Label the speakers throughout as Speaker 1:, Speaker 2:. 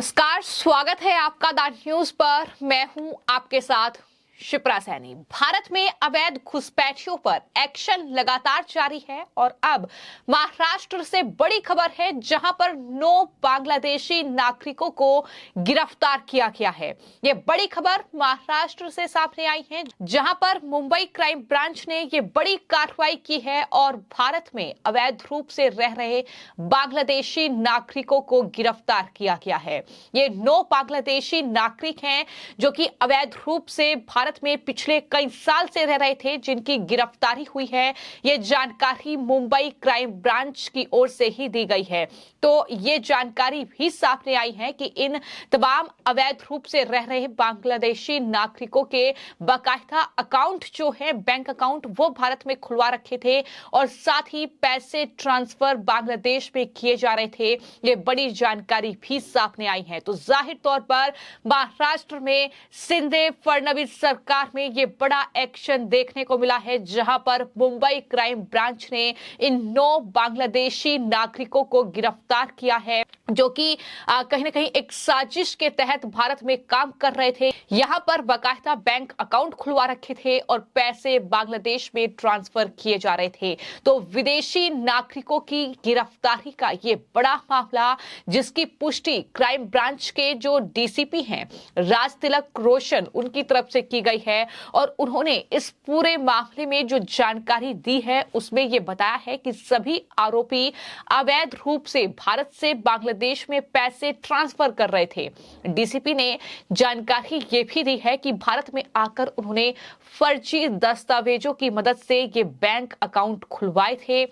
Speaker 1: नमस्कार, स्वागत है आपका द न्यूज पर। मैं हूं आपके साथ शिप्रा सैनी। भारत में अवैध घुसपैठियों पर एक्शन लगातार जारी है और अब महाराष्ट्र से बड़ी खबर है, जहां पर 9 बांग्लादेशी नागरिकों को गिरफ्तार किया गया है। ये बड़ी खबर महाराष्ट्र से सामने आई है, जहां पर मुंबई क्राइम ब्रांच ने ये बड़ी कार्रवाई की है और भारत में अवैध रूप से रह रहे बांग्लादेशी नागरिकों को गिरफ्तार किया गया है। ये 9 बांग्लादेशी नागरिक हैं जो कि अवैध रूप से भारत में पिछले कई साल से रह रहे थे, जिनकी गिरफ्तारी हुई है। ये जानकारी मुंबई क्राइम ब्रांच की ओर से ही दी गई है। तो ये जानकारी भी सामने आई है कि इन तमाम अवैध रूप से रह रहे बांग्लादेशी नागरिकों के बाकायदा अकाउंट जो है, बैंक अकाउंट, वो भारत में खुलवा रखे थे और साथ ही पैसे ट्रांसफर बांग्लादेश में किए जा रहे थे। ये बड़ी जानकारी भी सामने आई है। तो जाहिर तौर पर महाराष्ट्र में शिंदे फडणवीस सरकार में ये बड़ा एक्शन देखने को मिला है, जहां पर मुंबई क्राइम ब्रांच ने इन 9 बांग्लादेशी नागरिकों को गिरफ्तार किया है, जो कि कहीं ना कहीं एक साजिश के तहत भारत में काम कर रहे थे। यहां पर बाकायदा बैंक अकाउंट खुलवा रखे थे और पैसे बांग्लादेश में ट्रांसफर किए जा रहे थे। तो विदेशी नागरिकों की गिरफ्तारी का ये बड़ा मामला, जिसकी पुष्टि क्राइम ब्रांच के जो डीसीपी हैं राज तिलक रोशन, उनकी तरफ से की गई है और उन्होंने इस पूरे मामले में जो जानकारी दी है उसमें यह बताया है कि सभी आरोपी अवैध रूप से भारत से बांग्लादेश में पैसे ट्रांसफर कर रहे थे। डीसीपी ने जानकारी ये भी दी है कि भारत में आकर उन्होंने फर्जी दस्तावेजों की मदद से ये बैंक अकाउंट खुलवाए थे।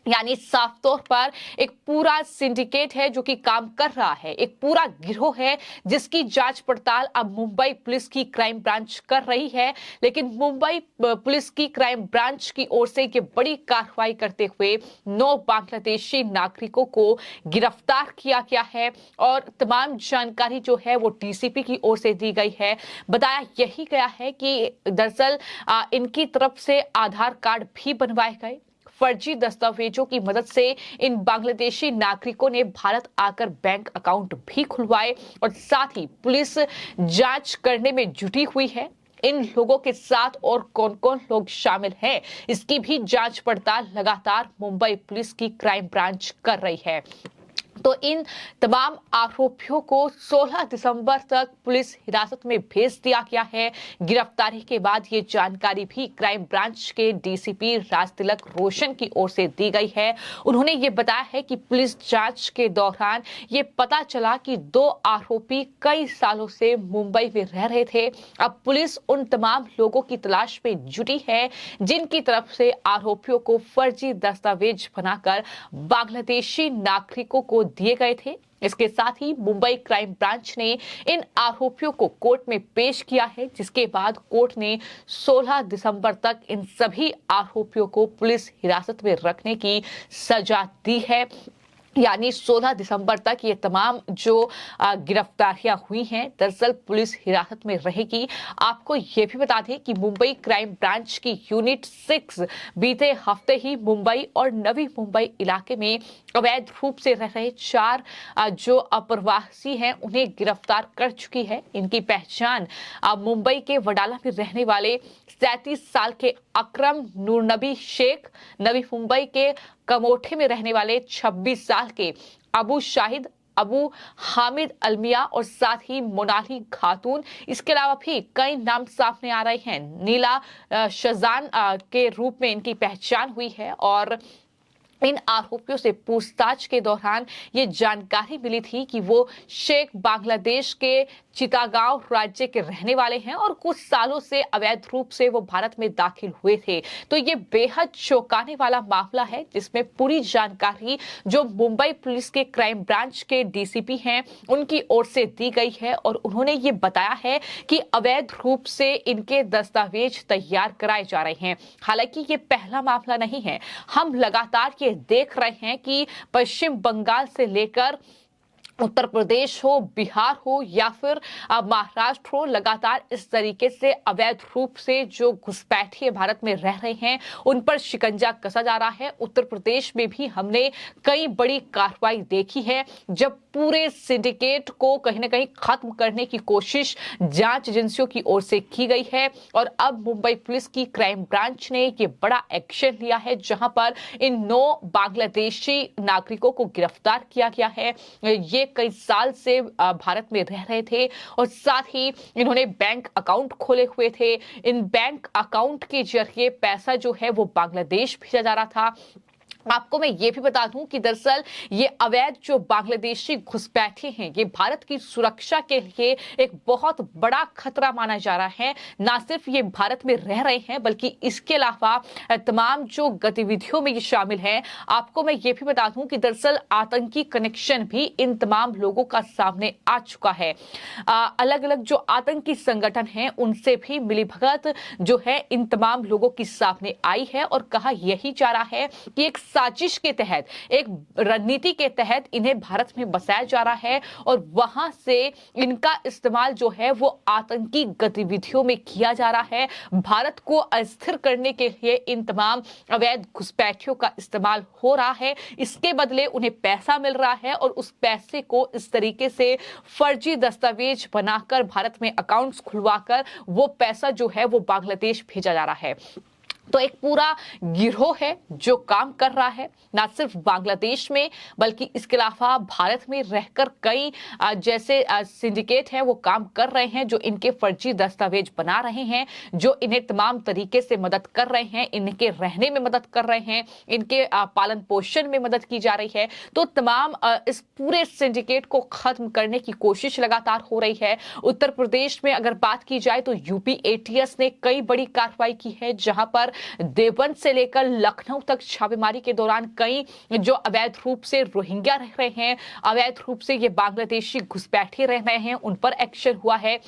Speaker 1: यानी साफ तौर पर एक पूरा सिंडिकेट है जो कि काम कर रहा है, एक पूरा गिरोह है जिसकी जांच पड़ताल अब मुंबई पुलिस की क्राइम ब्रांच कर रही है। लेकिन मुंबई पुलिस की क्राइम ब्रांच की ओर से ये बड़ी कार्रवाई करते हुए 9 बांग्लादेशी नागरिकों को गिरफ्तार किया गया है और तमाम जानकारी जो है वो डीसीपी की ओर से दी गई है। बताया यही गया है कि दरअसल इनकी तरफ से आधार कार्ड भी बनवाए गए। फर्जी दस्तावेजों की मदद से इन बांग्लादेशी नागरिकों ने भारत आकर बैंक अकाउंट भी खुलवाए और साथ ही पुलिस जांच करने में जुटी हुई है। इन लोगों के साथ और कौन कौन लोग शामिल हैं, इसकी भी जांच पड़ताल लगातार मुंबई पुलिस की क्राइम ब्रांच कर रही है। तो इन तमाम आरोपियों को 16 दिसंबर तक पुलिस हिरासत में भेज दिया गया है। गिरफ्तारी के बाद ये जानकारी भी क्राइम ब्रांच के डीसीपी राज तिलक रोशन की ओर से दी गई है। उन्होंने ये बताया है कि पुलिस जांच के दौरान ये पता चला कि 2 आरोपी कई सालों से मुंबई में रह रहे थे। अब पुलिस उन तमाम लोगों की तलाश में जुटी है जिनकी तरफ से आरोपियों को फर्जी दस्तावेज बनाकर बांग्लादेशी नागरिकों को दिए गए थे। इसके साथ ही मुंबई क्राइम ब्रांच ने इन आरोपियों को कोर्ट में पेश किया है, जिसके बाद कोर्ट ने 16 दिसंबर तक इन सभी आरोपियों को पुलिस हिरासत में रखने की सजा दी है। यानी 16 दिसंबर तक ये तमाम जो गिरफ्तारियां हुई हैं दरअसल पुलिस हिरासत में रहेगी। आपको ये भी बता दें कि मुंबई क्राइम ब्रांच की यूनिट 6 बीते हफ्ते ही मुंबई और नवी मुंबई इलाके में अवैध रूप से रह रहे 4 जो अप्रवासी हैं उन्हें गिरफ्तार कर चुकी है। इनकी पहचान मुंबई के वडाला में रहने वाले 37 साल के अकरम नूरनबी शेख, नवी मुंबई के कमोठे में रहने वाले 26 साल के अबू शाहिद, अबू हामिद अलमिया और साथ ही मोनाली खातून। इसके अलावा भी कई नाम सामने आ रहे हैं। नीला शजान के रूप में इनकी पहचान हुई है और इन आरोपियों से पूछताछ के दौरान ये जानकारी मिली थी कि वो शेख बांग्लादेश के चिटागांव राज्य के रहने वाले हैं और कुछ सालों से अवैध रूप से वो भारत में दाखिल हुए थे। तो ये बेहद चौंकाने वाला मामला है, जिसमें पूरी जानकारी जो मुंबई पुलिस के क्राइम ब्रांच के डीसीपी हैं उनकी ओर से दी गई है और उन्होंने ये बताया है कि अवैध रूप से इनके दस्तावेज तैयार कराए जा रहे हैं। हालांकि ये पहला मामला नहीं है। हम लगातार ये देख रहे हैं कि पश्चिम बंगाल से लेकर उत्तर प्रदेश हो, बिहार हो या फिर महाराष्ट्र हो, लगातार इस तरीके से अवैध रूप से जो घुसपैठिए भारत में रह रहे हैं उन पर शिकंजा कसा जा रहा है। उत्तर प्रदेश में भी हमने कई बड़ी कार्रवाई देखी है, जब पूरे सिंडिकेट को कहीं ना कहीं खत्म करने की कोशिश जांच एजेंसियों की ओर से की गई है। और अब मुंबई पुलिस की क्राइम ब्रांच ने ये बड़ा एक्शन लिया है, जहां पर इन 9 बांग्लादेशी नागरिकों को गिरफ्तार किया गया है। ये कई साल से भारत में रह रहे थे और साथ ही इन्होंने बैंक अकाउंट खोले हुए थे। इन बैंक अकाउंट के जरिए पैसा जो है वो बांग्लादेश भेजा जा रहा था। आपको मैं ये भी बता दूं कि दरअसल ये अवैध जो बांग्लादेशी घुसपैठे हैं, ये भारत की सुरक्षा के लिए एक बहुत बड़ा खतरा माना जा रहा है। ना सिर्फ ये भारत में रह रहे हैं बल्कि इसके अलावा तमाम जो गतिविधियों में ये शामिल है। आपको मैं ये भी बता दूं कि दरअसल आतंकी कनेक्शन भी इन तमाम लोगों का सामने आ चुका है। अलग अलग जो आतंकी संगठन हैं उनसे भी मिलीभगत जो है इन तमाम लोगों की सामने आई है और कहा यही जा रहा है कि एक साजिश के तहत, एक रणनीति के तहत इन्हें भारत में बसाया जा रहा है और वहां से इनका इस्तेमाल जो है वो आतंकी गतिविधियों में किया जा रहा है। भारत को अस्थिर करने के लिए इन तमाम अवैध घुसपैठियों का इस्तेमाल हो रहा है। इसके बदले उन्हें पैसा मिल रहा है और उस पैसे को इस तरीके से फर्जी दस्तावेज बनाकर भारत में अकाउंट्स खुलवाकर वो पैसा जो है वो बांग्लादेश भेजा जा रहा है। तो एक पूरा गिरोह है जो काम कर रहा है, ना सिर्फ बांग्लादेश में बल्कि इसके अलावा भारत में रहकर कई जैसे सिंडिकेट हैं वो काम कर रहे हैं, जो इनके फर्जी दस्तावेज बना रहे हैं, जो इन्हें तमाम तरीके से मदद कर रहे हैं, इनके रहने में मदद कर रहे हैं, इनके पालन पोषण में मदद की जा रही है। तो तमाम इस पूरे सिंडिकेट को खत्म करने की कोशिश लगातार हो रही है। उत्तर प्रदेश में अगर बात की जाए तो यूपी एटीएस ने कई बड़ी कार्रवाई की है, जहां पर देवबंद से लेकर लखनऊ तक छापेमारी के दौरान कई जो अवैध रूप से रोहिंग्या रह रहे हैं, अवैध रूप से ये बांग्लादेशी घुसपैठे रह रहे हैं, उन पर एक्शन हुआ है।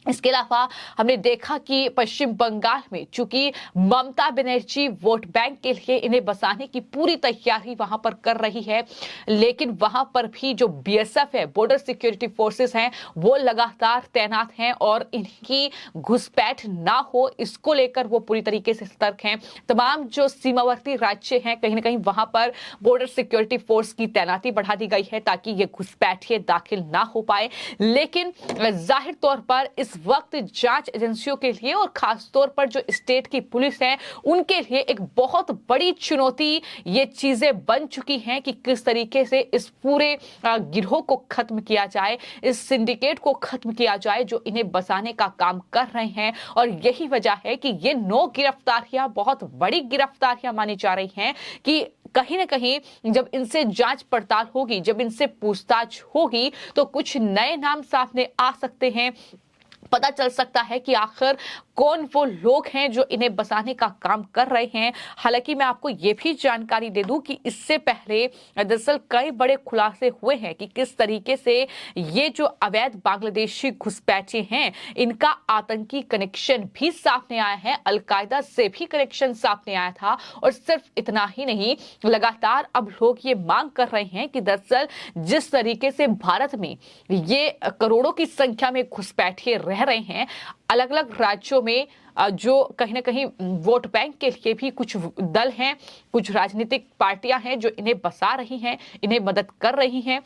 Speaker 1: इसके अलावा हमने देखा कि पश्चिम बंगाल में चूंकि ममता बनर्जी वोट बैंक के लिए इन्हें बसाने की पूरी तैयारी वहां पर कर रही है, लेकिन वहां पर भी जो बीएसएफ है, बॉर्डर सिक्योरिटी फोर्सेस हैं, वो लगातार तैनात हैं और इनकी घुसपैठ ना हो इसको लेकर वो पूरी तरीके से सतर्क हैं। तमाम जो सीमावर्ती राज्य हैं कहीं ना कहीं वहां पर बॉर्डर सिक्योरिटी फोर्स की तैनाती बढ़ा दी गई है ताकि ये घुसपैठिए दाखिल ना हो पाए। लेकिन जाहिर तौर पर इस वक्त जांच एजेंसियों के लिए और खास तौर पर जो स्टेट की पुलिस है उनके लिए एक बहुत बड़ी चुनौती ये चीजें बन चुकी हैं कि किस तरीके से इस पूरे गिरोह को खत्म किया जाए, इस सिंडिकेट को खत्म किया जाए जो इन्हें बसाने का काम कर रहे हैं। और यही वजह है कि ये 9 गिरफ्तारियां बहुत बड़ी गिरफ्तारियां मानी जा रही हैं कि कहीं ना कहीं जब इनसे जांच पड़ताल होगी, जब इनसे पूछताछ होगी तो कुछ नए नाम सामने आ सकते हैं। पता चल सकता है कि आखिर कौन वो लोग हैं जो इन्हें बसाने का काम कर रहे हैं। हालांकि मैं आपको ये भी जानकारी दे दूं कि इससे पहले दरअसल कई बड़े खुलासे हुए हैं कि किस तरीके से ये जो अवैध बांग्लादेशी घुसपैठे हैं इनका आतंकी कनेक्शन भी सामने आया है, अलकायदा से भी कनेक्शन सामने आया था। और सिर्फ इतना ही नहीं, लगातार अब लोग ये मांग कर रहे हैं कि दरअसल जिस तरीके से भारत में ये करोड़ों की संख्या में घुसपैठे रह रहे हैं, अलग अलग राज्यों में जो कहीं ना कहीं वोट बैंक के लिए भी कुछ दल हैं, कुछ राजनीतिक पार्टियां हैं जो इन्हें बसा रही हैं, इन्हें मदद कर रही हैं।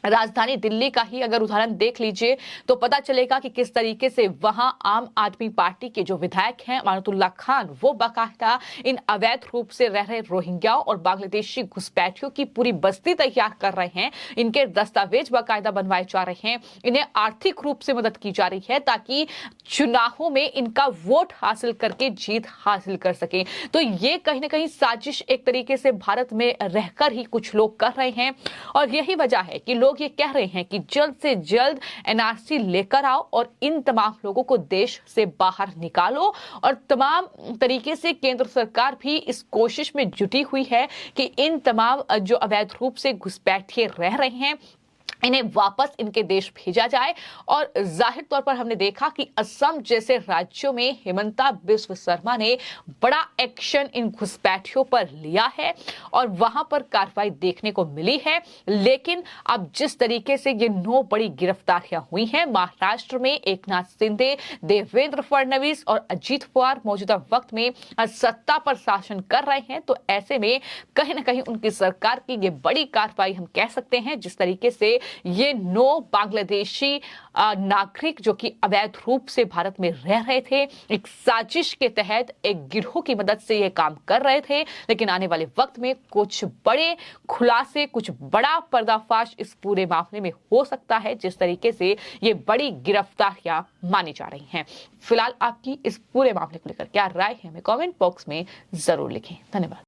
Speaker 1: राजधानी दिल्ली का ही अगर उदाहरण देख लीजिए तो पता चलेगा कि किस तरीके से वहां आम आदमी पार्टी के जो विधायक हैं अमानतुल्लाह खान, वो बाकायदा इन अवैध रूप से रह रहे रोहिंग्या और बांग्लादेशी घुसपैठियों की पूरी बस्ती तैयार कर रहे हैं। इनके दस्तावेज बाकायदा बनवाए जा रहे हैं, इन्हें आर्थिक रूप से मदद की जा रही है ताकि चुनावों में इनका वोट हासिल करके जीत हासिल कर सके। तो ये कहीं ना कहीं साजिश एक तरीके से भारत में रहकर ही कुछ लोग कर रहे हैं और यही वजह है कि लोग ये कह रहे हैं कि जल्द से जल्द एनआरसी लेकर आओ और इन तमाम लोगों को देश से बाहर निकालो। और तमाम तरीके से केंद्र सरकार भी इस कोशिश में जुटी हुई है कि इन तमाम जो अवैध रूप से घुसपैठिए रह रहे हैं इन्हें वापस इनके देश भेजा जाए। और जाहिर तौर पर हमने देखा कि असम जैसे राज्यों में हिमंता बिस्व शर्मा ने बड़ा एक्शन इन घुसपैठियों पर लिया है और वहां पर कार्रवाई देखने को मिली है। लेकिन अब जिस तरीके से ये 9 बड़ी गिरफ्तारियां हुई हैं महाराष्ट्र में, एकनाथ शिंदे, देवेंद्र फडणवीस और अजीत पवार मौजूदा वक्त में सत्ता पर शासन कर रहे हैं, तो ऐसे में कहीं ना कहीं उनकी सरकार की ये बड़ी कार्रवाई हम कह सकते हैं। जिस तरीके से ये 9 बांग्लादेशी नागरिक जो कि अवैध रूप से भारत में रह रहे थे, एक साजिश के तहत एक गिरोह की मदद से ये काम कर रहे थे। लेकिन आने वाले वक्त में कुछ बड़े खुलासे, कुछ बड़ा पर्दाफाश इस पूरे मामले में हो सकता है, जिस तरीके से ये बड़ी गिरफ्तारियां मानी जा रही हैं। फिलहाल आपकी इस पूरे मामले को लेकर क्या राय है, हमें कमेंट बॉक्स में जरूर लिखें। धन्यवाद।